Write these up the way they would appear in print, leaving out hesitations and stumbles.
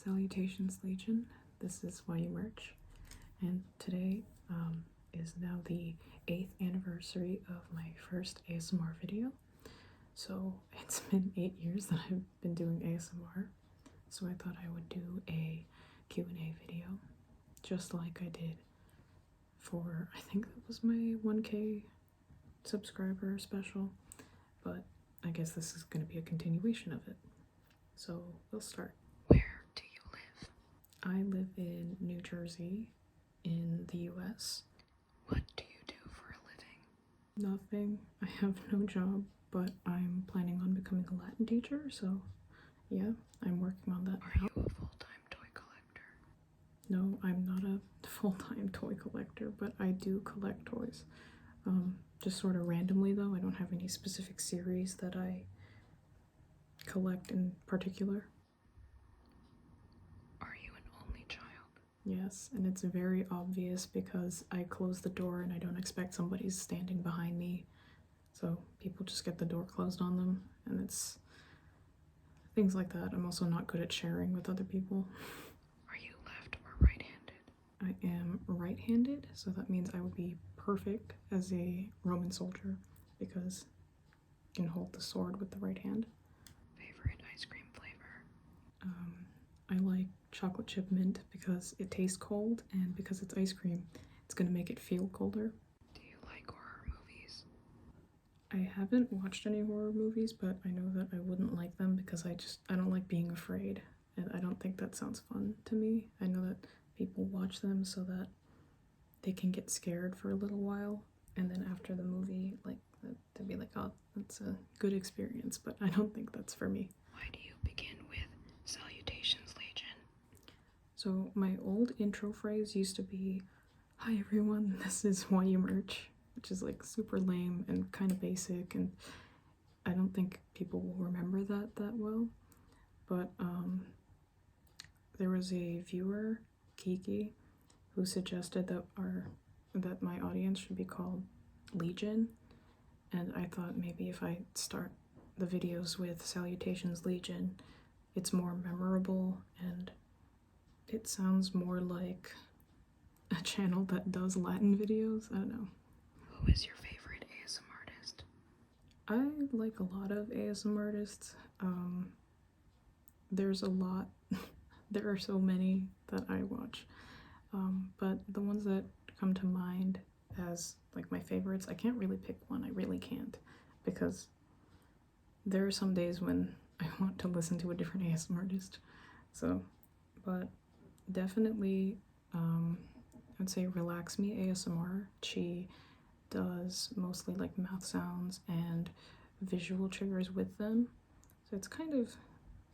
Salutations Legion, this is Why You Merch, and today is now the 8th anniversary of my first ASMR video. So it's been 8 years that I've been doing ASMR, so I thought I would do a Q&A video, just like I did for, I think that was my 1K subscriber special, but I guess this is going to be a continuation of it. So we'll start. Where do you live? I live in New Jersey in the US. What do you do for a living? Nothing. I have no job, but I'm planning on becoming a Latin teacher, so yeah, I'm working on that. Are you a full-time toy collector? No, I'm not a full-time toy collector, but I do collect toys. Just sort of randomly though. I don't have any specific series that I collect in particular. Are you an only child? Yes, and it's very obvious because I close the door and I don't expect somebody's standing behind me. So people just get the door closed on them, and it's things like that. I'm also not good at sharing with other people. Are you left or right-handed? I am right-handed, so that means I would be perfect as a Roman soldier because you can hold the sword with the right hand. Favorite ice cream flavor? I like chocolate chip mint because it tastes cold, and because it's ice cream, it's gonna make it feel colder. Do you like horror movies? I haven't watched any horror movies, but I know that I wouldn't like them because I don't like being afraid, and I don't think that sounds fun to me. I know that people watch them so that they can get scared for a little while, and then after the movie, like, they'll be like, oh, that's a good experience, but I don't think that's for me. Why do you begin with Salutations Legion? So my old intro phrase used to be, hi everyone, this is Why You Merch, which is like super lame and kind of basic, and I don't think people will remember that well. But there was a viewer, Kiki, who suggested that my audience should be called Legion, and I thought maybe if I start the videos with Salutations Legion, it's more memorable and it sounds more like a channel that does Latin videos. I don't know. Who is your favorite ASMR artist? I like a lot of ASMR artists. There's a lot. There are so many that I watch. But the ones that come to mind as like my favorites, I can't really pick one. I really can't, because there are some days when I want to listen to a different ASMR artist. So, but definitely, I'd say Relax Me ASMR. She does mostly like mouth sounds and visual triggers with them. So it's kind of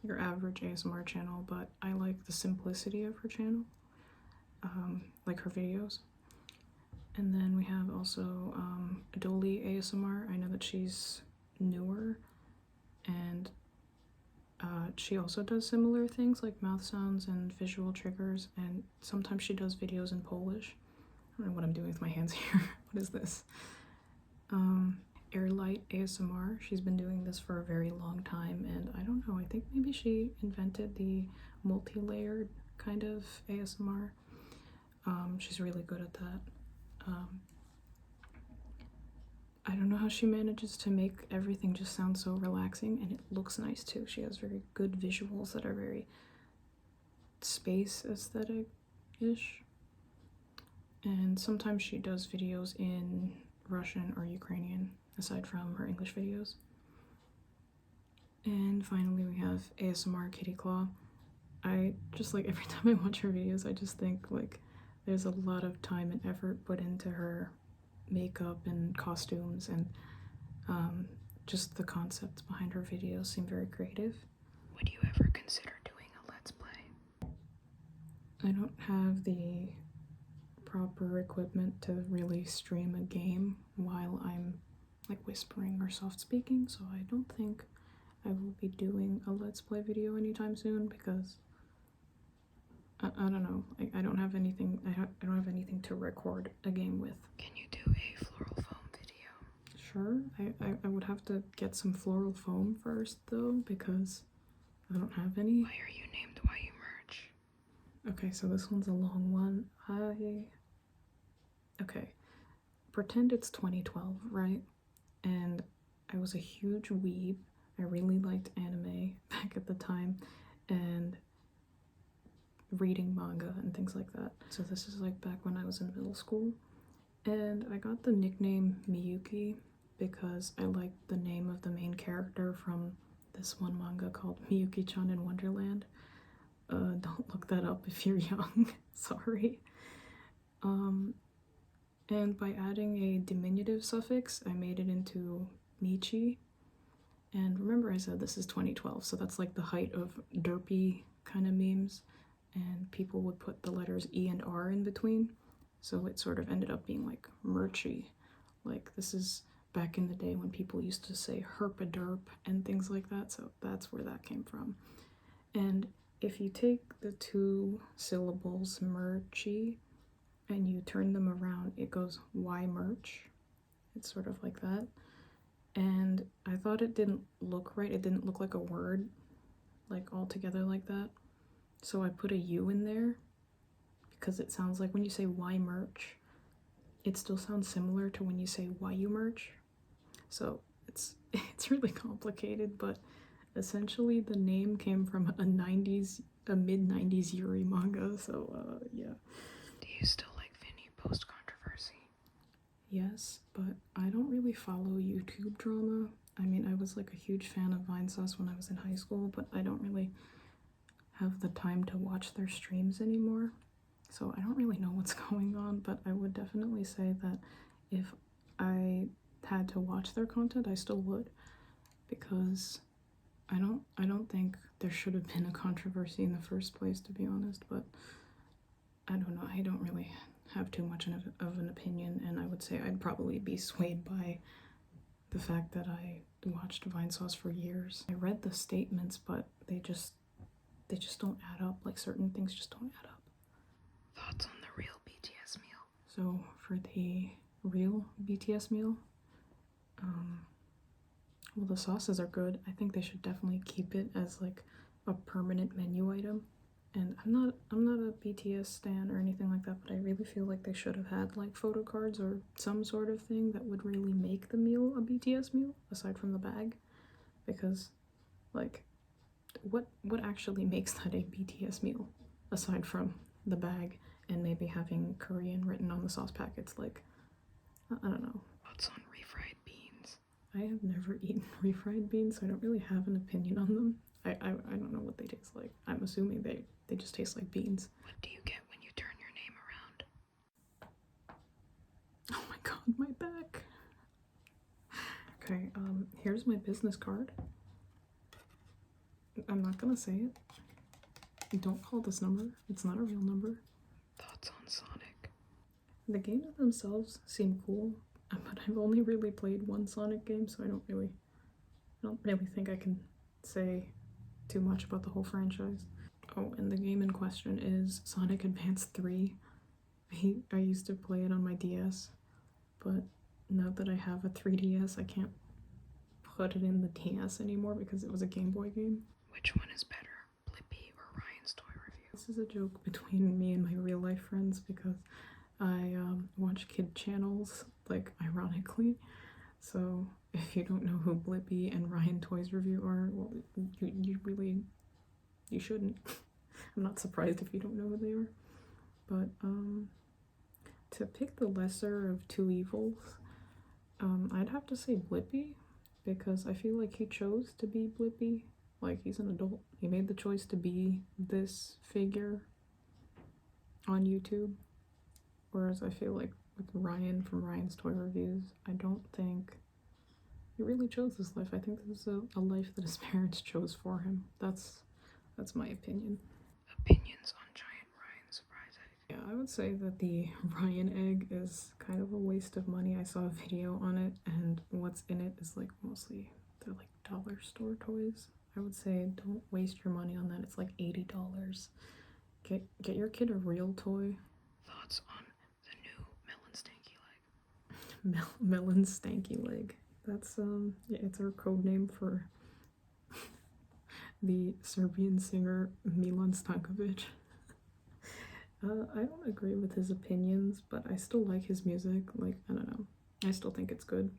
your average ASMR channel, but I like the simplicity of her channel. Like her videos. And then we have also Dolly ASMR. I know that she's newer, and she also does similar things like mouth sounds and visual triggers, and sometimes she does videos in Polish. I don't know what I'm doing with my hands here. What is this? Airlight ASMR. She's been doing this for a very long time, and I don't know, I think maybe she invented the multi-layered kind of ASMR. She's really good at that. I don't know how she manages to make everything just sound so relaxing, and it looks nice too. She has very good visuals that are very space aesthetic-ish. And sometimes she does videos in Russian or Ukrainian, aside from her English videos. And finally we have ASMR Kitty Claw. I just, like, every time I watch her videos, I just think, like, there's a lot of time and effort put into her makeup and costumes, and just the concepts behind her videos seem very creative. Would you ever consider doing a Let's Play? I don't have the proper equipment to really stream a game while I'm like whispering or soft speaking, so I don't think I will be doing a Let's Play video anytime soon, because I don't know. I don't have anything. I don't have anything to record a game with. Can you do a floral foam video? Sure. I would have to get some floral foam first though, because I don't have any. Why are you named Why You Merch? Okay, so this one's a long one. Okay, pretend it's 2012, right? And I was a huge weeb. I really liked anime back at the time and reading manga and things like that. So this is like back when I was in middle school. And I got the nickname Miyuki because I liked the name of the main character from this one manga called Miyuki-chan in Wonderland. Don't look that up if you're young. Sorry. And by adding a diminutive suffix, I made it into Michi. And remember I said this is 2012, so that's like the height of derpy kind of memes. And people would put the letters E and R in between. So it sort of ended up being like merchy. Like this is back in the day when people used to say herpaderp and things like that. So that's where that came from. And if you take the two syllables merchy and you turn them around, it goes Y merch. It's sort of like that. And I thought it didn't look right. It didn't look like a word, like all together like that. So I put a U in there because it sounds like when you say Y merch, it still sounds similar to when you say YU merch. So it's really complicated, but essentially the name came from a mid-90s Yuri manga, so yeah. Do you still like Vinny post-controversy? Yes, but I don't really follow YouTube drama. I mean, I was like a huge fan of Vinesauce when I was in high school, but I don't really have the time to watch their streams anymore. So I don't really know what's going on, but I would definitely say that if I had to watch their content, I still would, because I don't think there should have been a controversy in the first place, to be honest, but I don't know. I don't really have too much of an opinion, and I would say I'd probably be swayed by the fact that I watched Vinesauce for years. I read the statements, but they just don't add up. Like certain things just don't add up. Thoughts on the real BTS meal? So for the real BTS meal, well, the sauces are good. I think they should definitely keep it as like a permanent menu item. And I'm not a BTS stan or anything like that, but I really feel like they should have had like photo cards or some sort of thing that would really make the meal a BTS meal aside from the bag, because like what actually makes that a BTS meal aside from the bag and maybe having Korean written on the sauce packets? Like I don't know. Thoughts on refried beans? I have never eaten refried beans, so I don't really have an opinion on them. I don't know what they taste like. I'm assuming they just taste like beans. What do you get when you turn your name around? Oh my god, my back. Okay, here's my business card. I'm not gonna say it. Don't call this number. It's not a real number. Thoughts on Sonic? The games themselves seem cool, but I've only really played one Sonic game, so I don't really think I can say too much about the whole franchise. Oh, and the game in question is Sonic Advance 3. I used to play it on my DS, but now that I have a 3DS, I can't put it in the DS anymore because it was a Game Boy game. Which one is better, Blippi or Ryan's Toy Review? This is a joke between me and my real life friends because I watch kid channels, like ironically. So if you don't know who Blippi and Ryan Toys Review are, well, you shouldn't. I'm not surprised if you don't know who they are. But to pick the lesser of two evils, I'd have to say Blippi, because I feel like he chose to be Blippi. Like, he's an adult. He made the choice to be this figure on YouTube. Whereas I feel like with Ryan from Ryan's Toy Reviews, I don't think he really chose this life. I think this is a life that his parents chose for him. That's my opinion. Opinions on giant Ryan surprise egg? Yeah, I would say that the Ryan egg is kind of a waste of money. I saw a video on it, and what's in it is like mostly they're like dollar store toys. I would say don't waste your money on that. It's like $80. Get your kid a real toy. Thoughts on the new Melon Stanky Leg? Melon Stanky Leg. That's yeah, it's our code name for the Serbian singer Milan Stankovic. I don't agree with his opinions, but I still like his music. Like, I don't know. I still think it's good,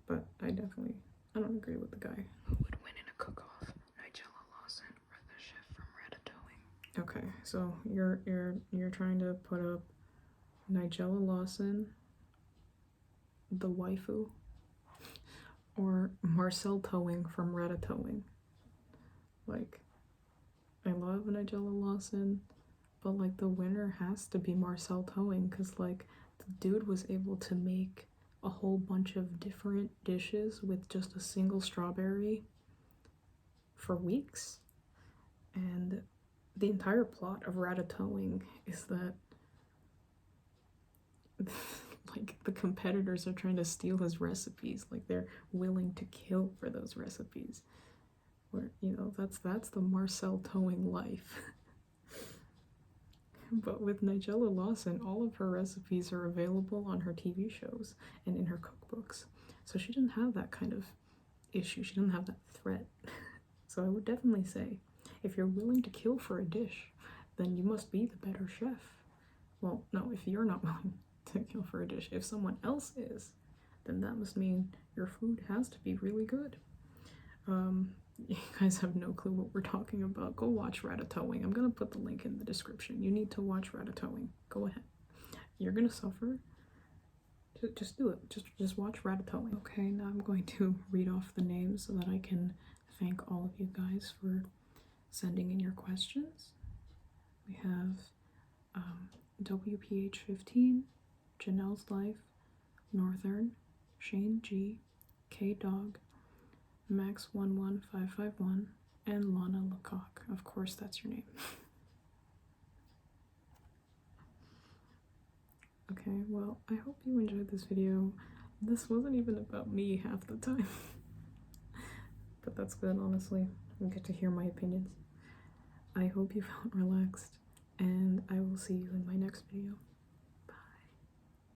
but I don't agree with the guy. Who would win in a cook-off? Nigella Lawson or the chef from Ratatouille? Okay, so you're trying to put up Nigella Lawson, the waifu, or Marcel Towing from Ratatouille. Like, I love Nigella Lawson, but like the winner has to be Marcel Towing, because like the dude was able to make a whole bunch of different dishes with just a single strawberry for weeks. And the entire plot of Ratatouille is that like the competitors are trying to steal his recipes. Like they're willing to kill for those recipes. Where, you know, that's the Marcel Towing life. But with Nigella Lawson, all of her recipes are available on her TV shows and in her cookbooks. So she doesn't have that kind of issue. She doesn't have that threat. So I would definitely say, if you're willing to kill for a dish, then you must be the better chef. Well, no, if you're not willing to kill for a dish, if someone else is, then that must mean your food has to be really good. You guys have no clue what we're talking about. Go watch Ratatouille. I'm gonna put the link in the description. You need to watch Ratatouille. Go ahead. You're gonna suffer. Just do it. Just watch Ratatouille. Okay, now I'm going to read off the names so that I can thank all of you guys for sending in your questions. We have WPH15, Janelle's Life, Northern, Shane G, K Dog, Max11551, and Lana Lecoq. Of course, that's your name. Okay, well, I hope you enjoyed this video. This wasn't even about me half the time. But that's good, honestly. You get to hear my opinions. I hope you felt relaxed, and I will see you in my next video.